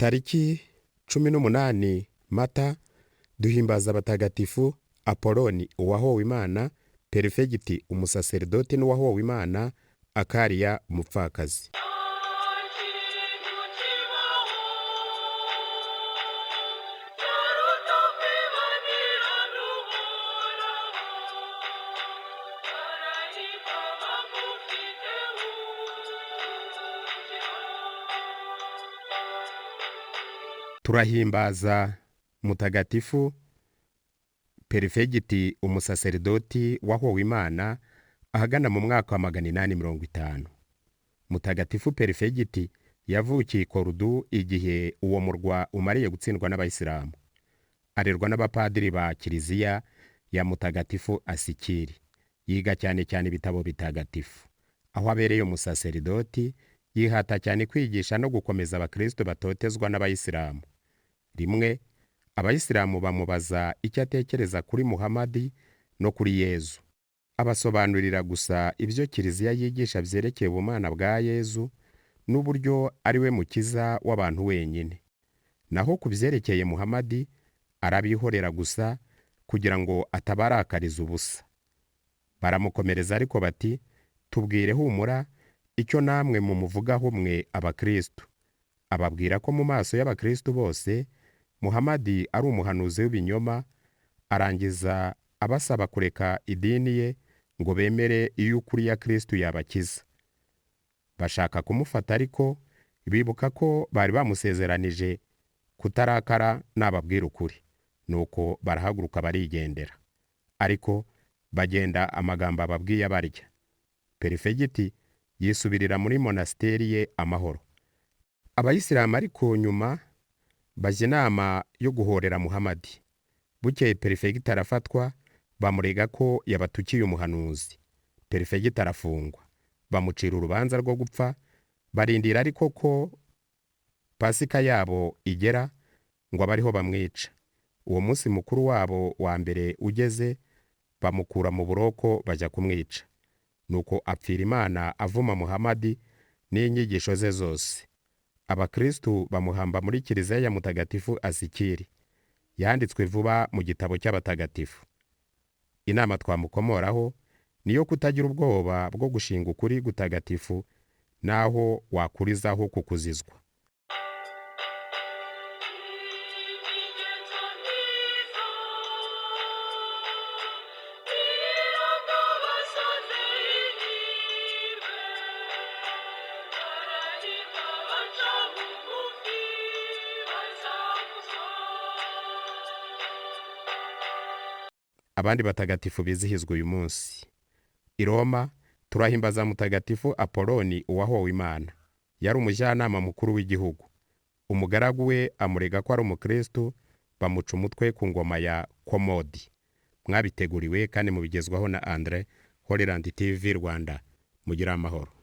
Tariki 18 Mata duhimbaza abatagatifu Apoloni uwahowe Imana, Perifegiti umusaserdoti n'uwahowe Imana, Akariya umupfakazi. Turahimbaza mutagatifu Perifegiti umusaserdoti wahowe Imana ahagana mu mwaka wa 850. Mutagatifu Perifegiti yavukiye Korudu igihe uwo murwa umariye gutsindwa n'abayisilamu. Arerwa n'abapadiri ba Kiliziya ya Mutagatifu Asikiri. Yiga cyane cyane ibitabo bitagatifu. Aho abereye umusaserdoti yihata cyane kwigisha no gukomeza abakristo batotezwa n'abayisilamu. Rimwe abayisilamu bamubaza icyo atekereza kuri Muhamadi no kuri Yezu. Abasobanurira gusa ibyo Kiliziya yigisha byerekeye ubumana bwa Yezu n'uburyo ari we mukiza w'abantu wenyine. Naho ku byerekeye Muhamadi arabihorera gusa kugira ngo atabarakariza ubusa. Baramukomereza ariko bati, tubwire humura icyo namwe mumuvugaho mwe abakristo. Ababwira ko mu maso y'abakristo bose Muhamadi ari umuhanuzi w'ibinyoma, arangiza abasaba kureka idini ye ngo bemere iyo ukuri ya Kristo yabakiza. Bashaka kumufata ariko bibuka ko bari bamusezeranije kutarakara nababwira ukuri. Nuko barahaguruka barigendera. Ariko bagenda amagambo ababwiye barya. Perifegiti yisubirira muri monasteri ye amahoro. Abayisilamu ariko nyuma bajya inama yo guhorera Muhamadi. Bukeye Perifegiti arafatwa, bamurega ko yabatukiye umuhanuzi. Perifegiti arafungwa. Bamucira urubanza rwo gupfa, barindira ariko ko Pasika yabo igera ngo abariho bamwica. Uwo munsi mukuru wabo wa mbere ugeze, bamukura mu buroko bajya kumwica. Nuko apfira Imana avuma Muhamadi n'inyigisho ze zose. Abakristo bamuhamba muri Kiliziya ya Mutagatifu Asikiri. Yanditswe vuba mu gitabo cy'abatagatifu. Inama twamukomoraho niyo kutagira ubwoba bwo gushinga ukuri gutagatifu naho wakurizaho kukuzizwa. Abandi batagatifu bizihizwa uyu munsi. I Roma turahimbaza mutagatifu Apoloni uwahowe Imana. Yari umujyanama mukuru w'igihugu. Umugaragu we amurega ko ari umukristo, bamuca umutwe ku ngoma ya Komodi. Mwabiteguriwe kandi mubigezwaho na Andre, Holy Land TV Rwanda. Mugira amahoro.